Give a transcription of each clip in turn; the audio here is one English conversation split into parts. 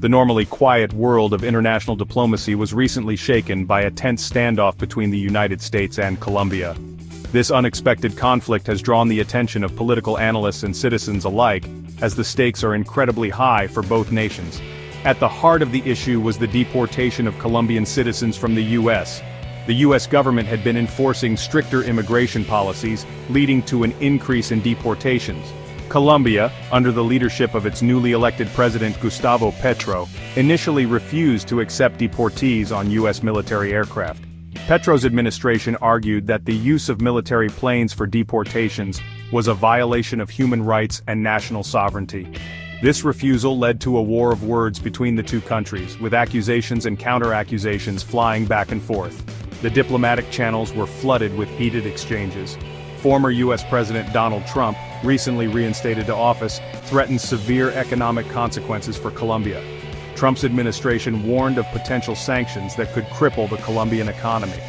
The normally quiet world of international diplomacy was recently shaken by a tense standoff between the United States and Colombia. This unexpected conflict has drawn the attention of political analysts and citizens alike, as the stakes are incredibly high for both nations. At the heart of the issue was the deportation of Colombian citizens from the U.S. The U.S. government had been enforcing stricter immigration policies, leading to an increase in deportations. Colombia, under the leadership of its newly elected president Gustavo Petro, initially refused to accept deportees on U.S. military aircraft. Petro's administration argued that the use of military planes for deportations was a violation of human rights and national sovereignty. This refusal led to a war of words between the two countries, with accusations and counter-accusations flying back and forth. The diplomatic channels were flooded with heated exchanges. Former U.S. President Donald Trump, recently reinstated to office, threatened severe economic consequences for Colombia. Trump's administration warned of potential sanctions that could cripple the Colombian economy.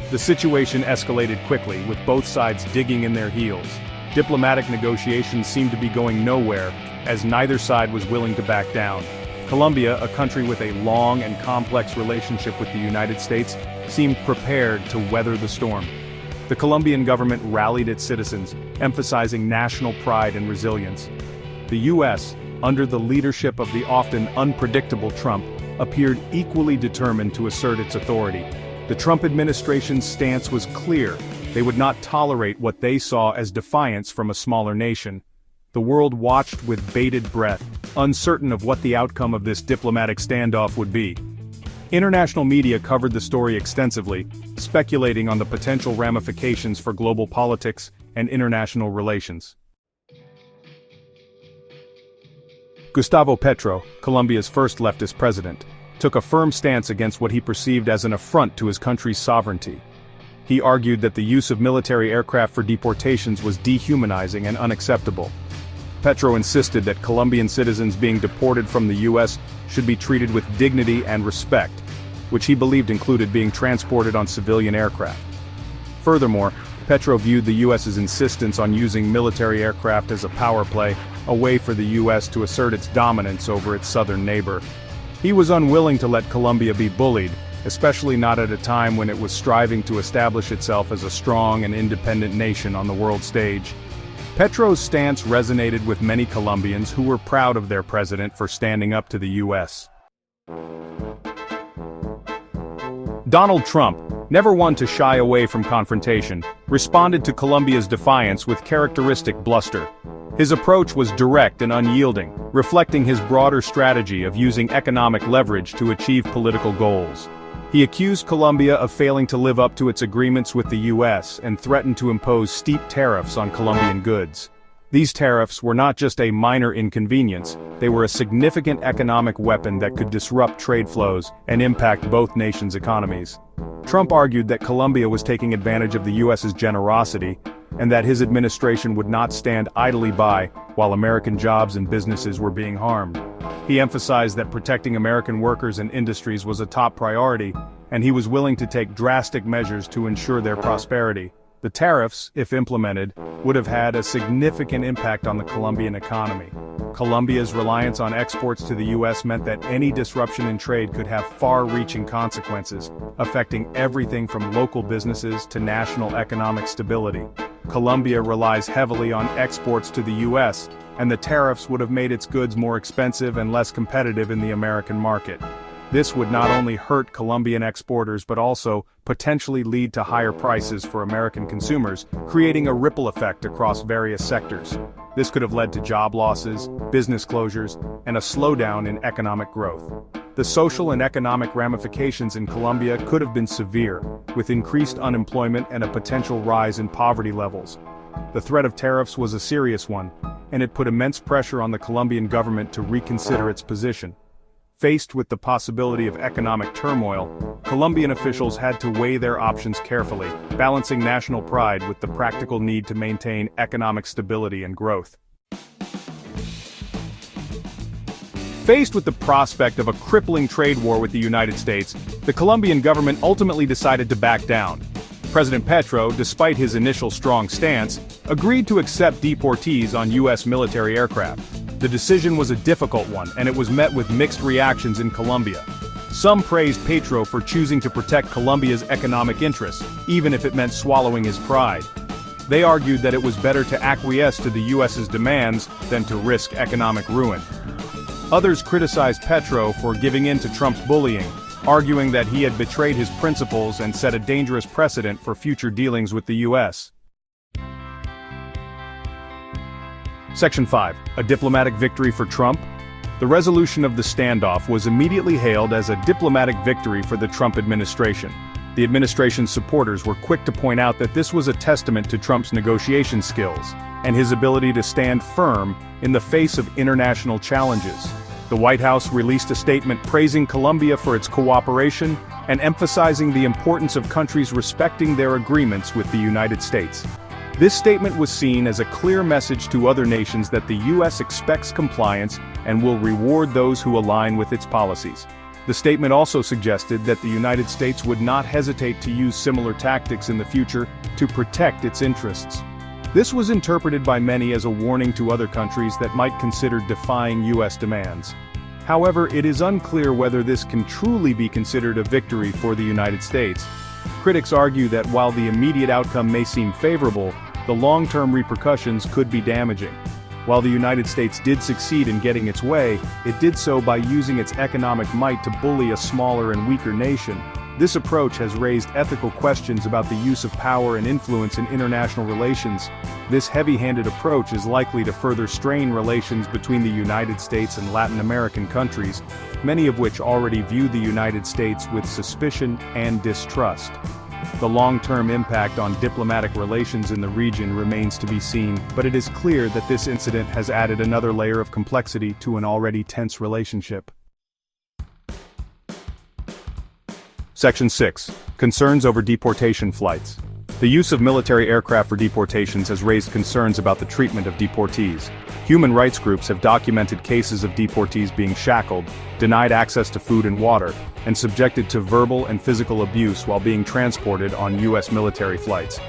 The situation escalated quickly, with both sides digging in their heels. Diplomatic negotiations seemed to be going nowhere, as neither side was willing to back down. Colombia, a country with a long and complex relationship with the United States, seemed prepared to weather the storm. The Colombian government rallied its citizens, emphasizing national pride and resilience. The U.S., under the leadership of the often unpredictable Trump, appeared equally determined to assert its authority. The Trump administration's stance was clear: they would not tolerate what they saw as defiance from a smaller nation. The world watched with bated breath, uncertain of what the outcome of this diplomatic standoff would be. International media covered the story extensively, speculating on the potential ramifications for global politics and international relations. Gustavo Petro, Colombia's first leftist president, took a firm stance against what he perceived as an affront to his country's sovereignty. He argued that the use of military aircraft for deportations was dehumanizing and unacceptable. Petro insisted that Colombian citizens being deported from the U.S. should be treated with dignity and respect, which he believed included being transported on civilian aircraft. Furthermore, Petro viewed the U.S.'s insistence on using military aircraft as a power play, a way for the U.S. to assert its dominance over its southern neighbor. He was unwilling to let Colombia be bullied, especially not at a time when it was striving to establish itself as a strong and independent nation on the world stage. Petro's stance resonated with many Colombians who were proud of their president for standing up to the U.S. Donald Trump, never one to shy away from confrontation, responded to Colombia's defiance with characteristic bluster. His approach was direct and unyielding, reflecting his broader strategy of using economic leverage to achieve political goals. He accused Colombia of failing to live up to its agreements with the U.S. and threatened to impose steep tariffs on Colombian goods. These tariffs were not just a minor inconvenience, they were a significant economic weapon that could disrupt trade flows and impact both nations' economies. Trump argued that Colombia was taking advantage of the U.S.'s generosity, and that his administration would not stand idly by while American jobs and businesses were being harmed. He emphasized that protecting American workers and industries was a top priority, and he was willing to take drastic measures to ensure their prosperity. The tariffs, if implemented, would have had a significant impact on the Colombian economy. Colombia's reliance on exports to the U.S. meant that any disruption in trade could have far-reaching consequences, affecting everything from local businesses to national economic stability. Colombia relies heavily on exports to the U.S., and the tariffs would have made its goods more expensive and less competitive in the American market. This would not only hurt Colombian exporters but also potentially lead to higher prices for American consumers, creating a ripple effect across various sectors. This could have led to job losses, business closures, and a slowdown in economic growth. The social and economic ramifications in Colombia could have been severe, with increased unemployment and a potential rise in poverty levels. The threat of tariffs was a serious one, and it put immense pressure on the Colombian government to reconsider its position. Faced with the possibility of economic turmoil, Colombian officials had to weigh their options carefully, balancing national pride with the practical need to maintain economic stability and growth. Faced with the prospect of a crippling trade war with the United States, the Colombian government ultimately decided to back down. President Petro, despite his initial strong stance, agreed to accept deportees on U.S. military aircraft. The decision was a difficult one, and it was met with mixed reactions in Colombia. Some praised Petro for choosing to protect Colombia's economic interests, even if it meant swallowing his pride. They argued that it was better to acquiesce to the US's demands than to risk economic ruin. Others criticized Petro for giving in to Trump's bullying, arguing that he had betrayed his principles and set a dangerous precedent for future dealings with the US. Section 5. A diplomatic victory for Trump? The resolution of the standoff was immediately hailed as a diplomatic victory for the Trump administration. The administration's supporters were quick to point out that this was a testament to Trump's negotiation skills and his ability to stand firm in the face of international challenges. The White House released a statement praising Colombia for its cooperation and emphasizing the importance of countries respecting their agreements with the United States. This statement was seen as a clear message to other nations that the U.S. expects compliance and will reward those who align with its policies. The statement also suggested that the United States would not hesitate to use similar tactics in the future to protect its interests. This was interpreted by many as a warning to other countries that might consider defying U.S. demands. However, it is unclear whether this can truly be considered a victory for the United States. Critics argue that while the immediate outcome may seem favorable, the long-term repercussions could be damaging. While the United States did succeed in getting its way, it did so by using its economic might to bully a smaller and weaker nation. This approach has raised ethical questions about the use of power and influence in international relations. This heavy-handed approach is likely to further strain relations between the United States and Latin American countries, many of which already view the United States with suspicion and distrust. The long-term impact on diplomatic relations in the region remains to be seen, but it is clear that this incident has added another layer of complexity to an already tense relationship. Section 6. Concerns over deportation flights. The use of military aircraft for deportations has raised concerns about the treatment of deportees. Human rights groups have documented cases of deportees being shackled, denied access to food and water, and subjected to verbal and physical abuse while being transported on U.S. military flights.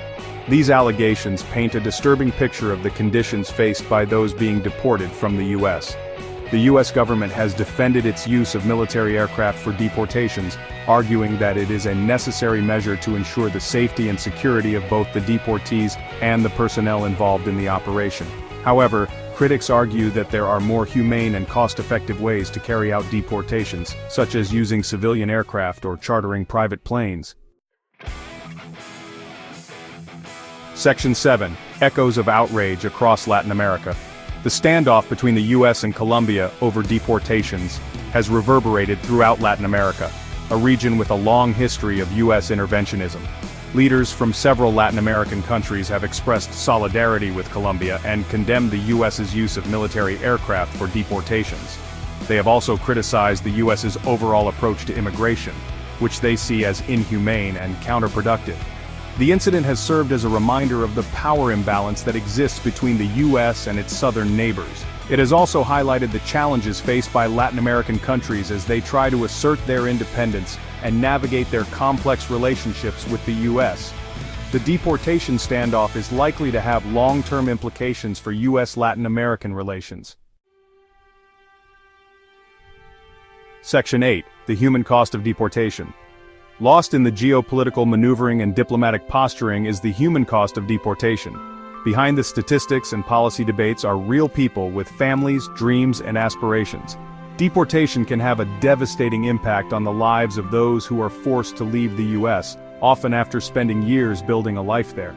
These allegations paint a disturbing picture of the conditions faced by those being deported from the U.S. The U.S. government has defended its use of military aircraft for deportations, arguing that it is a necessary measure to ensure the safety and security of both the deportees and the personnel involved in the operation. However, critics argue that there are more humane and cost-effective ways to carry out deportations, such as using civilian aircraft or chartering private planes. Section 7. Echoes of outrage across Latin America. The standoff between the U.S. and Colombia over deportations has reverberated throughout Latin America, a region with a long history of U.S. interventionism. Leaders from several Latin American countries have expressed solidarity with Colombia and condemned the U.S.'s use of military aircraft for deportations. They have also criticized the U.S.'s overall approach to immigration, which they see as inhumane and counterproductive. The incident has served as a reminder of the power imbalance that exists between the U.S. and its southern neighbors. It has also highlighted the challenges faced by Latin American countries as they try to assert their independence and navigate their complex relationships with the U.S. The deportation standoff is likely to have long-term implications for U.S.-Latin American relations. Section 8. The human cost of deportation. Lost in the geopolitical maneuvering and diplomatic posturing is the human cost of deportation. Behind the statistics and policy debates are real people with families, dreams, and aspirations. Deportation can have a devastating impact on the lives of those who are forced to leave the U.S., often after spending years building a life there.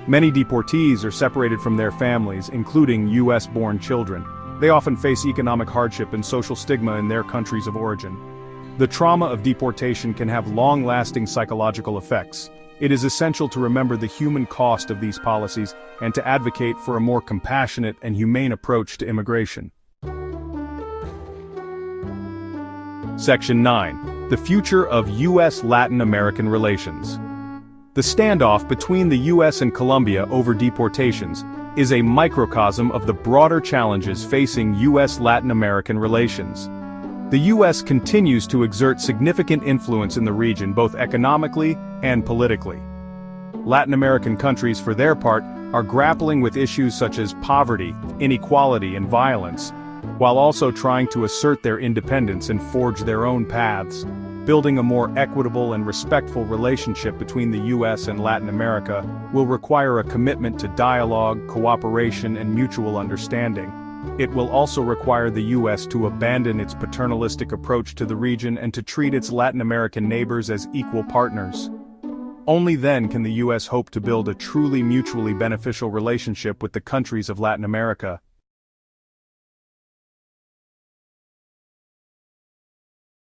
Many deportees are separated from their families, including U.S.-born children. They often face economic hardship and social stigma in their countries of origin. The trauma of deportation can have long-lasting psychological effects. It is essential to remember the human cost of these policies and to advocate for a more compassionate and humane approach to immigration. Section 9. The future of U.S.-Latin American relations. The standoff between the U.S. and Colombia over deportations is a microcosm of the broader challenges facing U.S.-Latin American relations. The U.S. continues to exert significant influence in the region both economically and politically. Latin American countries, for their part, are grappling with issues such as poverty, inequality, and violence. while also trying to assert their independence and forge their own paths. Building a more equitable and respectful relationship between the U.S. and Latin America will require a commitment to dialogue, cooperation, and mutual understanding. It will also require the U.S. to abandon its paternalistic approach to the region and to treat its Latin American neighbors as equal partners. Only then can the U.S. hope to build a truly mutually beneficial relationship with the countries of Latin America.